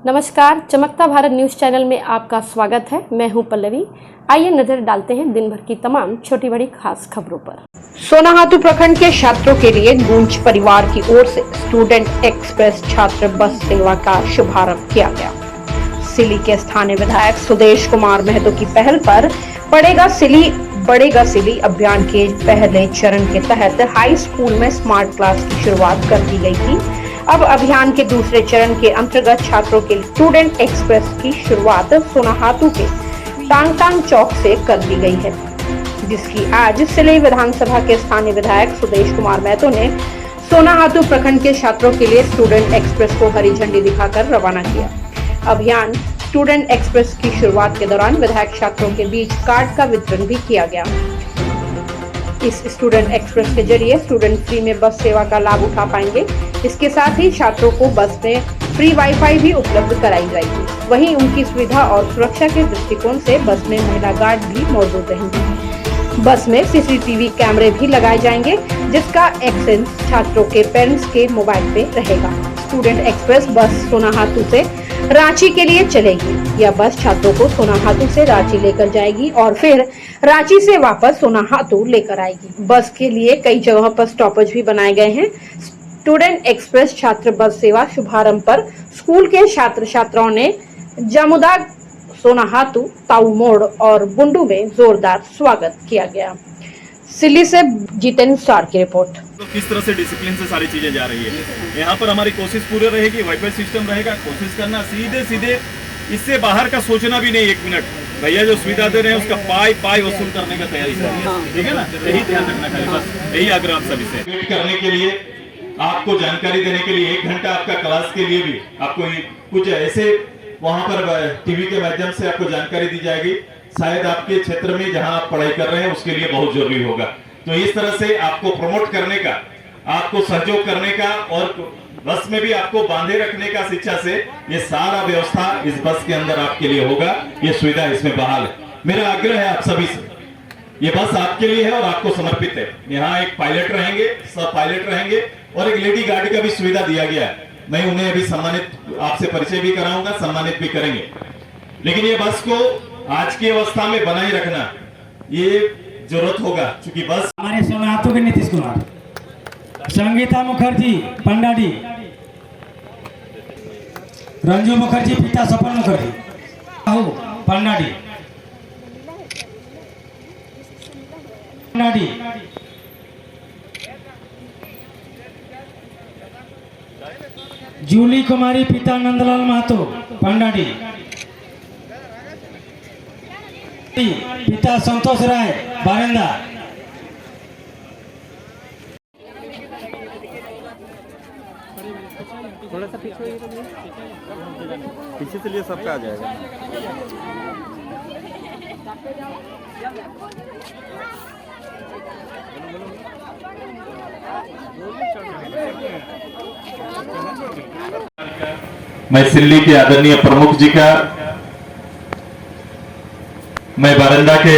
नमस्कार, चमकता Bharat news channel में आपका स्वागत है। मैं हूं पल्लवी। आइए नजर डालते हैं दिन भर की तमाम छोटी बड़ी खास खबरों पर। सोनाहातू प्रखंड के छात्रों के लिए गूंज परिवार की ओर से स्टूडेंट एक्सप्रेस छात्र बस सेवा का शुभारंभ किया गया। सिली के स्थानीय विधायक सुदेश कुमार महतो की पहल पर बढ़ेगा सिली अभियान के पहले चरण के तहत हाई स्कूल में स्मार्ट क्लास की शुरुआत कर दी गई थी। अब अभियान के दूसरे चरण के अंतर्गत छात्रों के स्टूडेंट एक्सप्रेस की शुरुआत सोनाहातू के टांग चौक से कर दी गई है, जिसकी आज सिली विधानसभा के स्थानीय विधायक सुदेश कुमार महतो ने सोनाहातू प्रखंड के छात्रों के लिए स्टूडेंट एक्सप्रेस को हरी झंडी दिखाकर रवाना किया। अभियान स्टूडेंट एक्सप्रेस की शुरुआत के दौरान विधायक छात्रों के बीच कार्ड का वितरण भी किया गया। इस स्टूडेंट एक्सप्रेस के जरिए स्टूडेंट फ्री में बस सेवा का लाभ उठा पाएंगे। इसके साथ ही छात्रों को बस में फ्री वाईफाई भी उपलब्ध कराई जाएगी। वहीं उनकी सुविधा और सुरक्षा के दृष्टिकोण से बस में महिला गार्ड भी मौजूद रहेंगे। बस में सीसीटीवी कैमरे भी लगाए जाएंगे, जिसका एक्सेस छात्रों के पेरेंट्स के मोबाइल पे रहेगा। स्टूडेंट एक्सप्रेस बस सोनाहातू से रांची के लिए चलेगी। यह बस छात्रों को सोनाहातू से रांची लेकर जाएगी और फिर रांची से वापस सोनाहातू लेकर आएगी। बस के लिए कई जगहों पर स्टॉपेज भी बनाए गए हैं। स्टूडेंट एक्सप्रेस छात्र बस सेवा शुभारंभ पर स्कूल के छात्र छात्राओं ने जमुदा, सोनाहातू, ताऊ मोड़ और बुंडू में जोरदार स्वागत किया गया। सिल्ली से जितेंद्र सार की रिपोर्ट। तो किस तरह से डिसिप्लिन से सारी चीजें जा रही है, यहाँ पर हमारी कोशिश पूरी रहेगी। वाईफाई सिस्टम रहेगा, कोशिश करना सीधे इससे बाहर का सोचना भी नहीं। 1 मिनट भैया जो सुविधा दे रहे हैं उसका पाई वसूल करने का तैयारी करिए, ठीक है ना। यही ध्यान रखना चाहिए, बस यही आग्रह आप सभी से करने के लिए, आपको जानकारी देने के लिए 1 घंटा आपका क्लास के लिए भी आपको कुछ ऐसे वहां पर टीवी के माध्यम से आपको जानकारी दी जाएगी। शायद आपके क्षेत्र में जहां आप पढ़ाई कर रहे हैं उसके लिए बहुत जरूरी होगा। तो इस तरह से आपको प्रमोट करने का, आपको सहयोग करने का और बस में भी आपको बांधे रखने का शिक्षा से ये सारा व्यवस्था इस बस के अंदर आपके लिए होगा। ये सुविधा इसमें बहाल है। मेरा आग्रह है आप सभी से, ये बस आपके लिए है और आपको समर्पित है। यहाँ एक पायलट रहेंगे, सब पायलट रहेंगे और एक लेडी गार्ड का भी सुविधा दिया गया है। मैं उन्हें अभी सम्मानित, आपसे परिचय भी कराऊंगा, सम्मानित भी करेंगे। लेकिन ये बस को आज की अवस्था में बनाए रखना ये जरूरत होगा, क्योंकि बस हमारे सोनाहातू के नीतीश कुमार, संगीता मुखर्जी पंडाडी, रंजू मुखर्जी पिता सपन मुखर्जी पंडाडी, जूली कुमारी पिता नंदलाल महतो पंडाडी, पिता संतोष राय बारेंदा, थोड़ा सा पीछे से लिए सबका आ जाएगा। मैं सिल्ली के आदरणीय प्रमुख जी का, मैं बारंदा के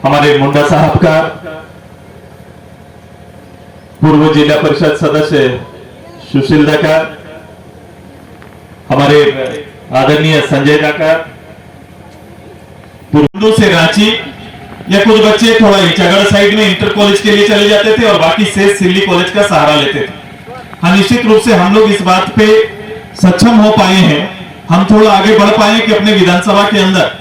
हमारे मुंडा साहब का, पूर्व जिला परिषद सदस्य सुशील दा का, हमारे आदरणीय संजय दा का, पूर्व से रांची या कुछ बच्चे थोड़ा इचागढ़ साइड में इंटर कॉलेज के लिए चले जाते थे और बाकी से सिल्ली कॉलेज का सहारा लेते थे। हाँ, निश्चित रूप से हम लोग इस बात पे सक्षम हो पाए हैं, हम थोड़ा आगे बढ़ पाए कि अपने विधानसभा के अंदर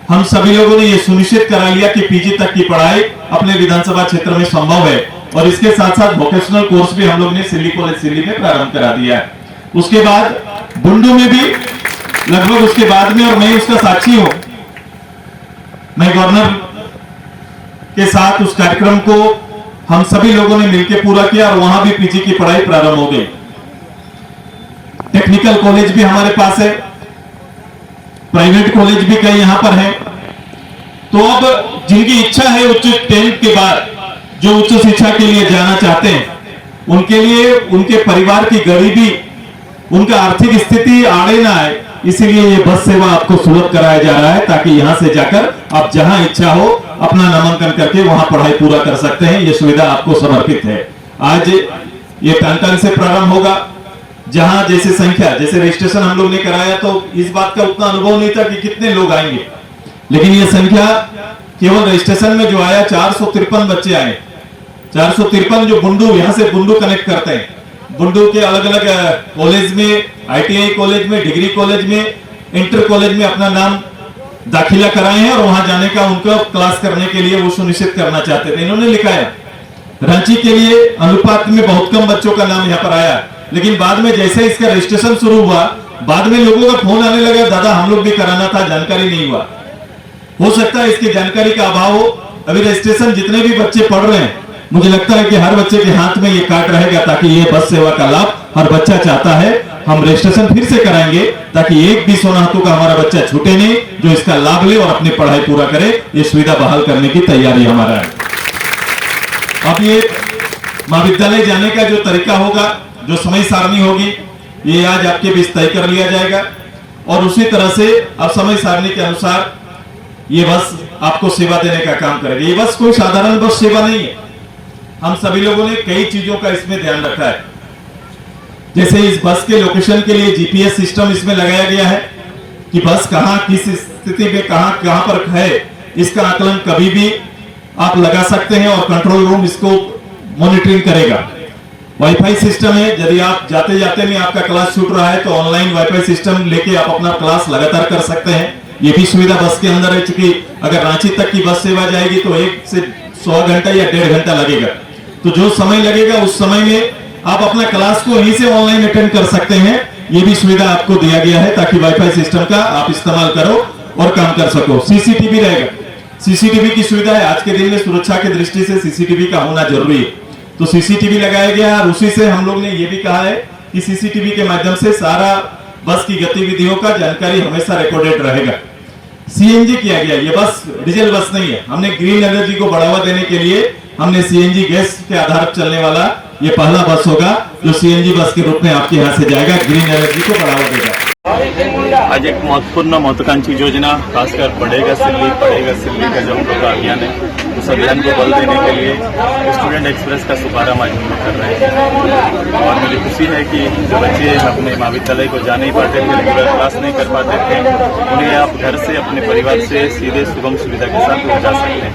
हम सभी लोगों ने ये सुनिश्चित करा लिया कि पीजी तक की पढ़ाई अपने विधानसभा क्षेत्र में संभव है। और इसके साथ साथ वोकेशनल कोर्स भी हम लोग ने सिल्ली कॉलेज सिल्ली में प्रारंभ करा दिया है। उसके बाद बुंडू में भी लगभग उसके बाद में, और मैं उसका साक्षी हूं, मैं गवर्नर के साथ उस कार्यक्रम को हम सभी लोगों ने मिलकर पूरा किया और वहां भी पीजी की पढ़ाई प्रारंभ हो गई। टेक्निकल कॉलेज भी हमारे पास है, प्राइवेट कॉलेज भी कई यहां पर है। तो अब जिनकी इच्छा है उच्च 10th के बाद जो उच्च शिक्षा के लिए जाना चाहते हैं, उनके लिए उनके परिवार की गरीबी, उनका आर्थिक स्थिति आड़े ना आए, इसीलिए ये बस सेवा आपको सुलभ कराया जा रहा है, ताकि यहां से जाकर आप जहां इच्छा हो अपना नामांकन करके वहां पढ़ाई पूरा कर सकते हैं। ये सुविधा आपको समर्पित है। आज ये टांगटांग से प्रारंभ होगा, जहां जैसे संख्या, जैसे रजिस्ट्रेशन हम लोग ने कराया तो इस बात का उतना अनुभव नहीं था कि कितने लोग आएंगे, लेकिन ये संख्या केवल रजिस्ट्रेशन में जो आया 453 बच्चे आए। 453 जो बुंडू, यहां से बुंडू कनेक्ट करते हैं, बुंडू के अलग अलग कॉलेज में, ITI कॉलेज में, डिग्री कॉलेज में, इंटर कॉलेज में अपना नाम दाखिला कराए हैं और वहां जाने का उनको क्लास करने के लिए वो सुनिश्चित करना चाहते थे। इन्होंने लिखा है रांची के लिए अनुपात में बहुत कम बच्चों का नाम यहाँ पर आया, लेकिन बाद में जैसे इसका रजिस्ट्रेशन शुरू हुआ, बाद में लोगों का फोन आने लगा, दादा हम लोग भी कराना था, जानकारी नहीं हुआ। हो सकता है इसकी जानकारी का अभाव हो। अभी रजिस्ट्रेशन जितने भी बच्चे पढ़ रहे हैं, मुझे लगता है कि हर बच्चे के हाथ में ये कार्ड रहेगा, ताकि ये बस सेवा का लाभ हर बच्चा चाहता है। हम रजिस्ट्रेशन फिर से कराएंगे ताकि एक भी सोना हाथों का हमारा बच्चा छूटे नहीं, जो इसका लाभ ले और अपनी पढ़ाई पूरा करे। ये सुविधा बहाल करने की तैयारी हमारा है। अब ये महाविद्यालय जाने का जो तरीका होगा, जो समय सारणी होगी, ये आज आपके बीच तय कर लिया जाएगा और उसी तरह से अब समय सारणी के अनुसार ये बस आपको सेवा देने का काम करेगी। ये बस कोई साधारण बस सेवा नहीं है। हम सभी लोगों ने कई चीजों का इसमें ध्यान रखा है। जैसे इस बस के लोकेशन के लिए GPS सिस्टम इसमें लगाया गया है कि बस कहां, किस स्थिति में कहां पर है, इसका आकलन कभी भी आप लगा सकते हैं और कंट्रोल रूम इसको मॉनिटरिंग करेगा। वाईफाई सिस्टम है, यदि आप जाते जाते में आपका क्लास छूट रहा है तो ऑनलाइन वाईफाई सिस्टम लेके आप अपना क्लास लगातार कर सकते हैं। ये भी सुविधा बस के अंदर है, चूंकि अगर रांची तक की बस सेवा जाएगी तो 1 से 100 घंटा या 1.5 घंटा लगेगा, तो जो समय लगेगा उस समय में आप अपना क्लास को यहीं से ऑनलाइन अटेंड कर सकते हैं। ये भी सुविधा आपको दिया गया है ताकि वाईफाई सिस्टम का आप इस्तेमाल करो और काम कर सको। CCTV रहेगा, CCTV की सुविधा है। आज के दिन में सुरक्षा की दृष्टि से CCTV का होना जरूरी है, तो CCTV लगाया गया है। और उसी से हम लोग ने ये भी कहा है कि CCTV के माध्यम से सारा बस की गतिविधियों का जानकारी हमेशा रिकॉर्डेड रहेगा। CNG किया गया, ये बस डीजल बस नहीं है। हमने ग्रीन एनर्जी को बढ़ावा देने के लिए हमने CNG गैस के आधार पर चलने वाला ये पहला बस होगा जो CNG बस के रूप में आपके यहाँ से जाएगा, ग्रीन एनर्जी को बढ़ावा देगा। आज एक महत्वपूर्ण महत्वाकांक्षी योजना, खासकर पढ़ेगा सिल्ली का जो हम लोग का अभियान है, उस अभियान को बल देने के लिए स्टूडेंट एक्सप्रेस का शुभारंभ आज हम लोग कर रहे हैं। और मुझे खुशी है कि जो बच्चे अपने महाविद्यालय को जा नहीं पाते थे, रेगुलर क्लास नहीं कर पाते थे, उन्हें आप घर से अपने परिवार से सीधे सुगम सुविधा के साथ पहुंचा सकते हैं।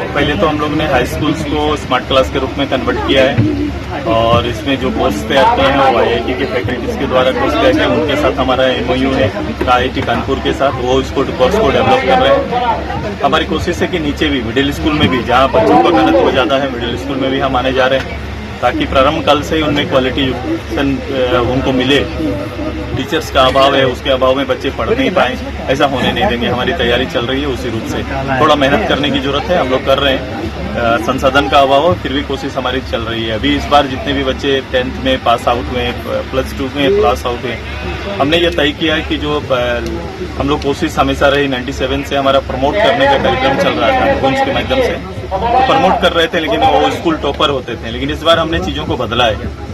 पहले तो हम लोग ने हाई स्कूल्स को स्मार्ट क्लास के रूप में कन्वर्ट किया है और इसमें जो कोर्स तैयार किए हैं वो IIT के फैकल्टीज के द्वारा कोर्स तैयार किया। उनके साथ हमारा MOU है IIT कानपुर के साथ, वो इसको कोर्स को डेवलप कर रहे हैं। हमारी कोशिश है कि नीचे भी मिडिल स्कूल में भी, जहाँ बच्चों का घनत्व ज्यादा है, मिडिल स्कूल में भी हम आने जा रहे हैं ताकि प्रारंभ काल से ही उनमें क्वालिटी एजुकेशन उनको मिले। टीचर्स का अभाव है, उसके अभाव में बच्चे पढ़ नहीं पाए, ऐसा होने नहीं देंगे। हमारी तैयारी चल रही है उसी रूप से। थोड़ा मेहनत करने की जरूरत है, हम लोग कर रहे हैं। संसाधन का अभाव हो, फिर भी कोशिश हमारी चल रही है। अभी इस बार जितने भी बच्चे 10th में पास आउट हुए, +2 में पास आउट हुए, हमने ये तय किया है कि जो हम लोग कोशिश हमेशा रही 97 से हमारा प्रमोट करने का कार्यक्रम चल रहा था गुंज के माध्यम से, प्रमोट कर रहे थे, लेकिन वो स्कूल टॉपर होते थे। लेकिन इस बार हमने चीजों को बदला है।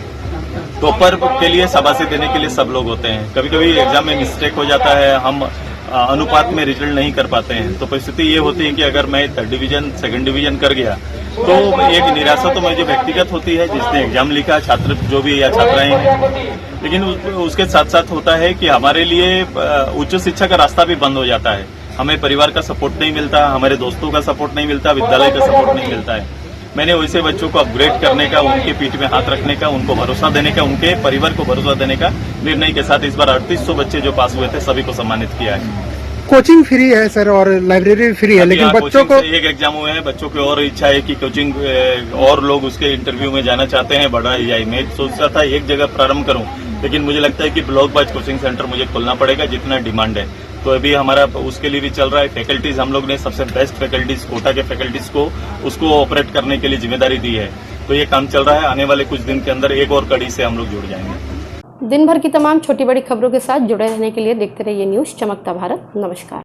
टॉपर के लिए शाबाशी देने के लिए सब लोग होते हैं। कभी कभी एग्जाम में मिस्टेक हो जाता है, हम अनुपात में रिजल्ट नहीं कर पाते हैं, तो परिस्थिति ये होती है कि अगर मैं 3rd डिवीजन 2nd डिवीजन कर गया तो एक निराशा तो मुझे व्यक्तिगत होती है, जिसने एग्जाम लिखा, छात्र जो भी या छात्राएं हैं। लेकिन उसके साथ साथ होता है कि हमारे लिए उच्च शिक्षा का रास्ता भी बंद हो जाता है। हमें परिवार का सपोर्ट नहीं मिलता, हमारे दोस्तों का सपोर्ट नहीं मिलता, विद्यालय का सपोर्ट नहीं मिलता है। मैंने वैसे बच्चों को अपग्रेड करने का, उनके पीठ में हाथ रखने का, उनको भरोसा देने का, उनके परिवार को भरोसा देने का निर्णय के साथ इस बार 3800 बच्चे जो पास हुए थे सभी को सम्मानित किया है। कोचिंग फ्री है सर और लाइब्रेरी फ्री है, लेकिन बच्चों को एक एग्जाम हुए हैं, बच्चों की और इच्छा है कि कोचिंग और लोग उसके इंटरव्यू में जाना चाहते हैं, बढ़ा जाए। मैं सोचता था एक जगह प्रारंभ करूं, लेकिन मुझे लगता है कि ब्लॉक वाइज कोचिंग सेंटर मुझे खोलना पड़ेगा, जितना डिमांड है। तो अभी हमारा उसके लिए भी चल रहा है। फैकल्टीज हम लोग ने सबसे बेस्ट फैकल्टीज, कोटा के फैकल्टीज को उसको ऑपरेट करने के लिए जिम्मेदारी दी है, तो ये काम चल रहा है। आने वाले कुछ दिन के अंदर एक और कड़ी से हम लोग जुड़ जाएंगे। दिन भर की तमाम छोटी बड़ी खबरों के साथ जुड़े रहने के लिए देखते रहिए न्यूज़ चमकता भारत। नमस्कार।